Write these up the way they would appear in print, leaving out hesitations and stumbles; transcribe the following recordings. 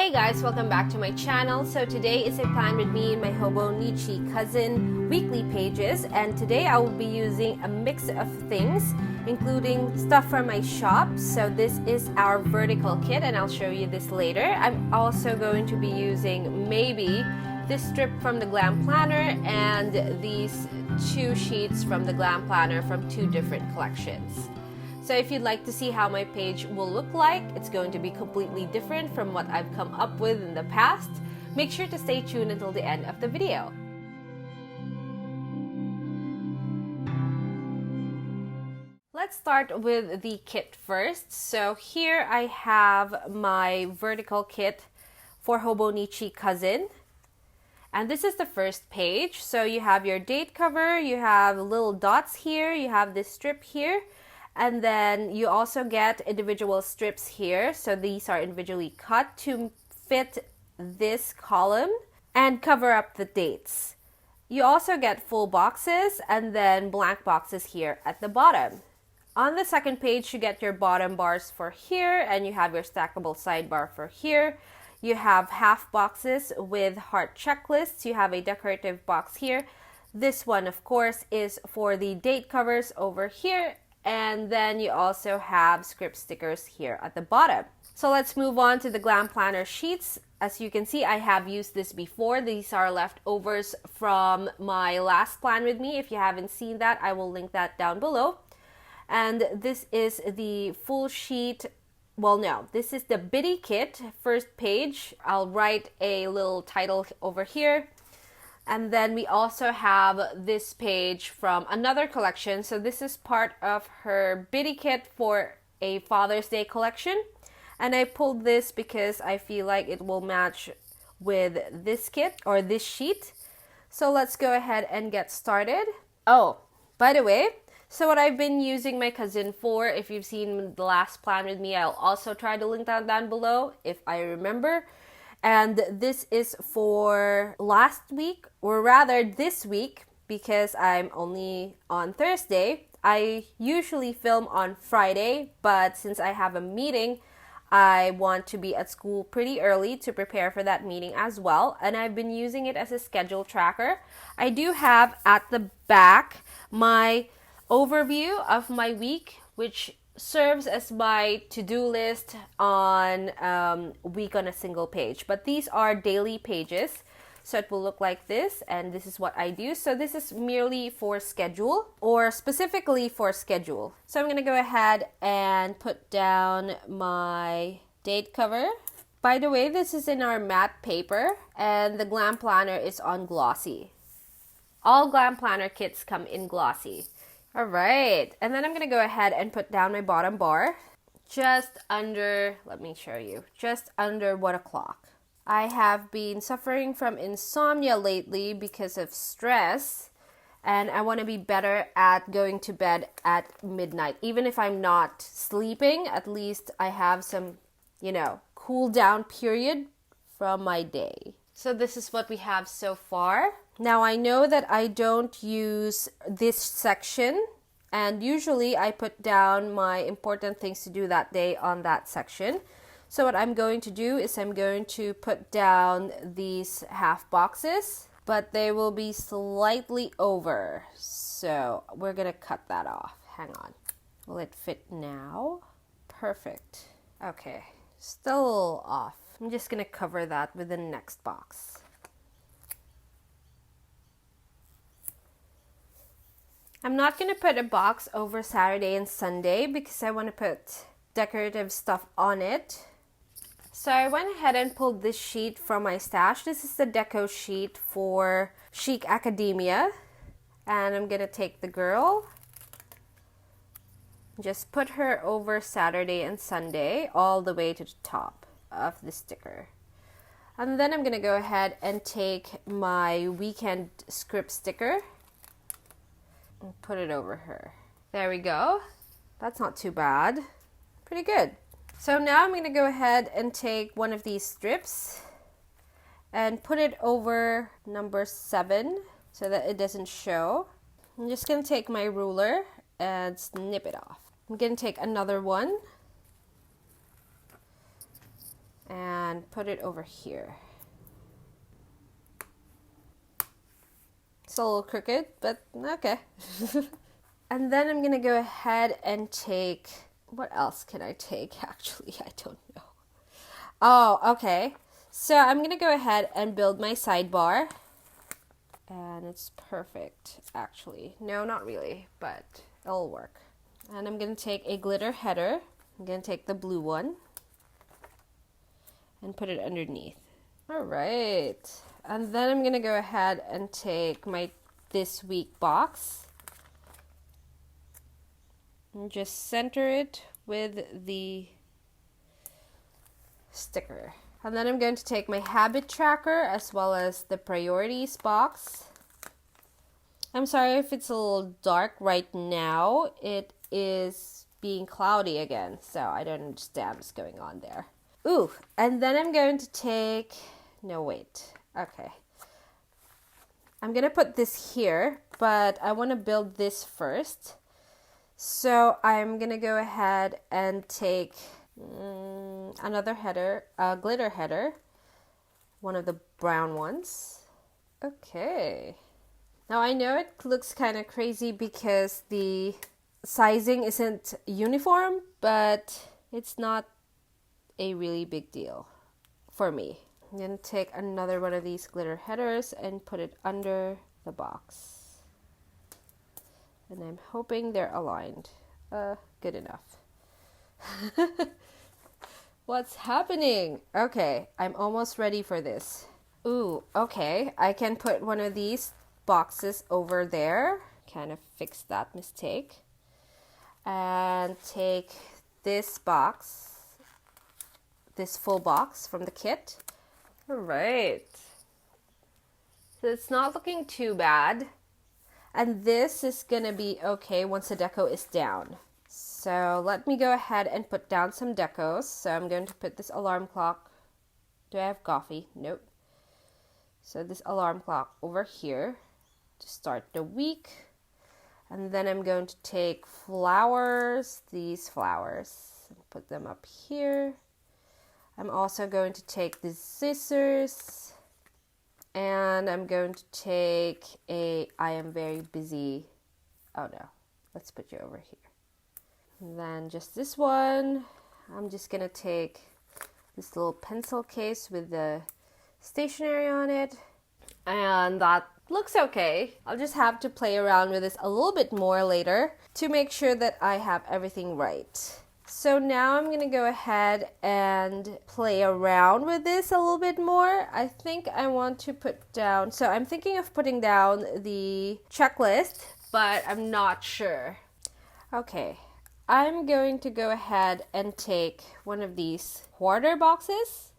Hey guys, welcome back to my channel. So today is a plan with me and my Hobonichi cousin weekly pages, and today I will be using a mix of things including stuff from my shop. So this is our vertical kit and I'll show you this later. I'm also going to be using maybe this strip from the Glam planner and these two sheets from the Glam planner from two different collections. So if you'd like to see how my page will look like, it's going to be completely different from what I've come up with in the past. Make sure to stay tuned until the end of the video. Let's start with the kit first. So here I have my vertical kit for Hobonichi cousin. And this is the first page. So you have your date cover, you have little dots here, you have this strip here. And then you also get individual strips here. So these are individually cut to fit this column and cover up the dates. You also get full boxes and then blank boxes here at the bottom. On the second page, you get your bottom bars for here and you have your stackable sidebar for here. You have half boxes with heart checklists. You have a decorative box here. This one, of course, is for the date covers over here. And then you also have script stickers here at the bottom. So let's move on to the Glam planner sheets. As you can see, I have used this before. These are leftovers from my last plan with me. If you haven't seen that, I will link that down below. And this is the full sheet. Well, no, this is the Biddy kit, first page. I'll write a little title over here. And then we also have this page from another collection. So this is part of her Biddy kit for a Father's Day collection. And I pulled this because I feel like it will match with this kit or this sheet. So let's go ahead and get started. Oh, by the way, so what I've been using my cousin for, if you've seen the last plan with me, I'll also try to link that down below if I remember. And this is for last week, or rather this week, because I'm only on Thursday. I usually film on Friday, but since I have a meeting, I want to be at school pretty early to prepare for that meeting as well. And I've been using it as a schedule tracker. I do have at the back my overview of my week, which serves as my to-do list on week on a single page. But these are daily pages, so it will look like this, and this is what I do. So this is merely for schedule, or specifically for schedule. So I'm going to go ahead and put down my date cover. By the way, this is in our matte paper, and the Glam planner is on glossy. All Glam planner kits come in glossy. All right, and then I'm going to go ahead and put down my bottom bar just under, let me show you, just under 1 o'clock. I have been suffering from insomnia lately because of stress, and I want to be better at going to bed at midnight. Even if I'm not sleeping, at least I have some, cool down period from my day. So this is what we have so far. Now I know that I don't use this section, and usually I put down my important things to do that day on that section. So what I'm going to do is I'm going to put down these half boxes, but they will be slightly over. So we're gonna cut that off. Hang on. Will it fit now? Perfect. Okay, still a little off. I'm just gonna cover that with the next box. I'm not going to put a box over Saturday and Sunday because I want to put decorative stuff on it. So I went ahead and pulled this sheet from my stash. This is the deco sheet for Chic Academia. And I'm going to take the girl, just put her over Saturday and Sunday all the way to the top of the sticker. And then I'm going to go ahead and take my weekend script sticker and put it over her. There we go. That's not too bad. Pretty good. So now I'm going to go ahead and take one of these strips and put it over number 7 so that it doesn't show. I'm just going to take my ruler and snip it off. I'm going to take another one and put it over here. It's a little crooked, but okay. And then I'm gonna go ahead and take, what else can I take? Actually, I don't know. Oh, okay. So I'm gonna go ahead and build my sidebar. And it's perfect, actually. No, not really, but it'll work. And I'm gonna take a glitter header. I'm gonna take the blue one and put it underneath. All right. And then I'm gonna go ahead and take my This Week box and just center it with the sticker. And then I'm going to take my habit tracker as well as the priorities box. I'm sorry if it's a little dark right now. It is being cloudy again, so I don't understand what's going on there. Ooh, and then I'm going to take, no wait, okay. I'm gonna put this here, but I wanna build this first. So I'm gonna go ahead and take another header, a glitter header, one of the brown ones. Okay. Now I know it looks kind of crazy because the sizing isn't uniform, but it's not a really big deal for me. I'm gonna take another one of these glitter headers and put it under the box. And I'm hoping they're aligned. Good enough. What's happening? Okay, I'm almost ready for this. Ooh, okay. I can put one of these boxes over there. Kind of fix that mistake. And take this box, this full box from the kit. All right. So it's not looking too bad. And this is gonna be okay once the deco is down. So let me go ahead and put down some decos. So I'm going to put this alarm clock. Do I have coffee? Nope. So this alarm clock over here to start the week. And then I'm going to take flowers, these flowers, and put them up here. I'm also going to take the scissors. And I'm going to take I am very busy. Oh no, let's put you over here. And then just this one. I'm just gonna take this little pencil case with the stationery on it. And that looks okay. I'll just have to play around with this a little bit more later to make sure that I have everything right. So now I'm going to go ahead and play around with this a little bit more. I think I want to put down, so I'm thinking of putting down the checklist, but I'm not sure. Okay, I'm going to go ahead and take one of these quarter boxes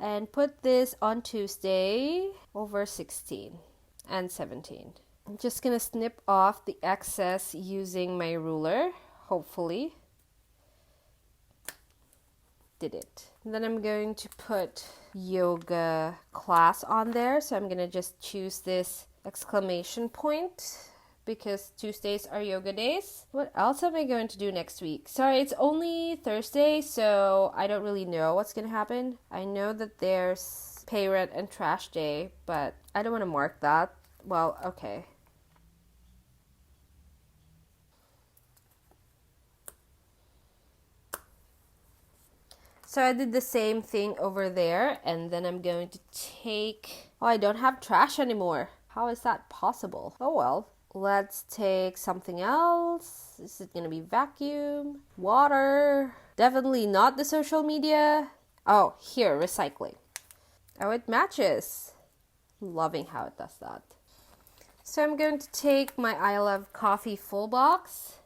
and put this on Tuesday over 16 and 17. I'm just going to snip off the excess using my ruler, hopefully. Did it. And then I'm going to put yoga class on there. So I'm going to just choose this exclamation point because Tuesdays are yoga days. What else am I going to do next week? Sorry, it's only Thursday, so I don't really know what's going to happen. I know that there's pay rent and trash day, but I don't want to mark that. Well, okay. So I did the same thing over there, and then I'm going to take... Oh, I don't have trash anymore. How is that possible? Oh well. Let's take something else. Is it going to be vacuum? Water? Definitely not the social media. Oh, here, recycling. Oh, it matches. I'm loving how it does that. So I'm going to take my I Love Coffee full box,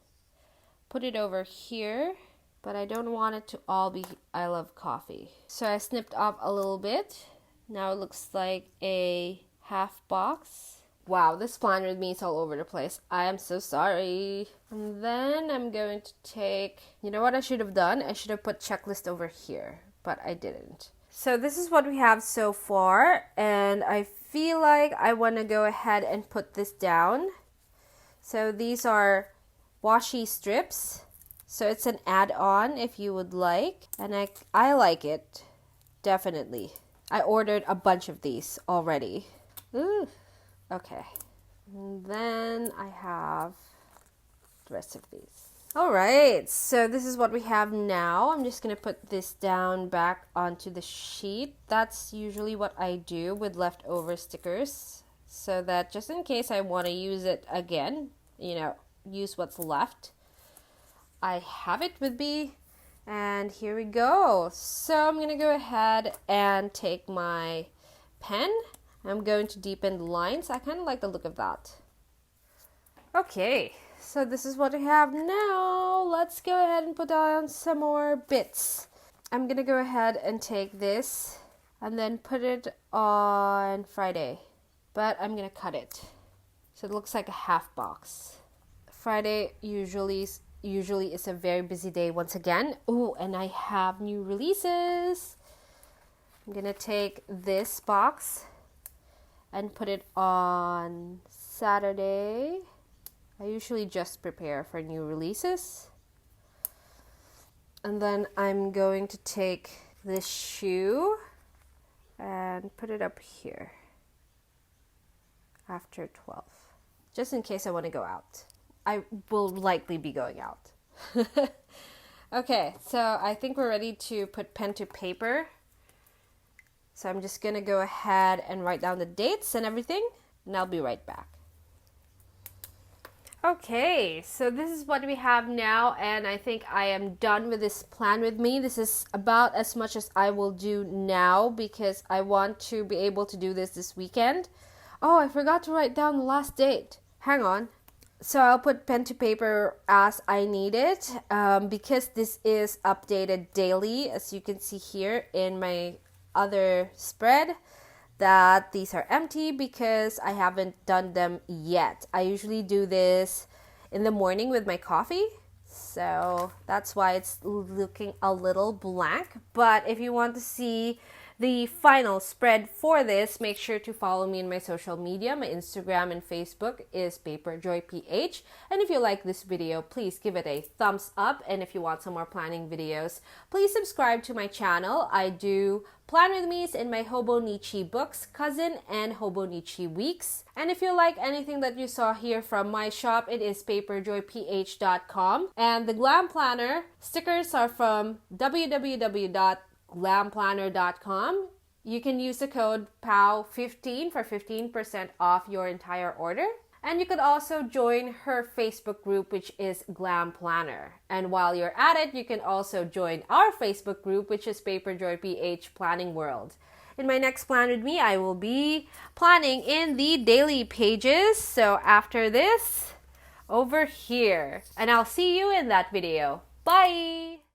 put it over here. But I don't want it to all be I Love Coffee. So I snipped off a little bit. Now it looks like a half box. Wow, this planner with me is all over the place. I am so sorry. And then I'm going to take... You know what I should have done? I should have put checklist over here, but I didn't. So this is what we have so far. And I feel like I want to go ahead and put this down. So these are washi strips. So it's an add-on if you would like, and I like it. Definitely. I ordered a bunch of these already. Ooh, okay. And then I have the rest of these. All right, so this is what we have now. I'm just gonna put this down back onto the sheet. That's usually what I do with leftover stickers, so that just in case I want to use it again, use what's left, I have it with me. And here we go. So I'm gonna go ahead and take my pen. I'm going to deepen the lines. I kind of like the look of that. Okay, so this is what I have now. Let's go ahead and put on some more bits. I'm gonna go ahead and take this and then put it on Friday, but I'm gonna cut it so it looks like a half box. Friday usually is a very busy day once again. Oh, and I have new releases. I'm gonna take this box and put it on Saturday. I usually just prepare for new releases. And then I'm going to take this shoe and put it up here after 12, just in case I want to go out. I will likely be going out. Okay, so I think we're ready to put pen to paper. So I'm just gonna go ahead and write down the dates and everything, and I'll be right back. Okay, so this is what we have now, and I think I am done with this plan with me. This is about as much as I will do now because I want to be able to do this weekend. Oh, I forgot to write down the last date. Hang on. So I'll put pen to paper as I need it because this is updated daily, as you can see here in my other spread, that these are empty because I haven't done them yet. I usually do this in the morning with my coffee, so that's why it's looking a little blank. But if you want to see the final spread for this, make sure to follow me in my social media. My Instagram and Facebook is paperjoyph. And if you like this video, please give it a thumbs up. And if you want some more planning videos, please subscribe to my channel. I do plan with me's in my Hobonichi books, Cousin, and Hobonichi weeks. And if you like anything that you saw here from my shop, it is paperjoyph.com. And the Glam Planner stickers are from www.glamplanner.com. You can use the code POW15 for 15% off your entire order. And you could also join her Facebook group, which is Glam Planner. And while you're at it, you can also join our Facebook group, which is paperjoyph Planning World. In my next plan with me, I will be planning in the daily pages. So after this, over here. And I'll see you in that video. Bye!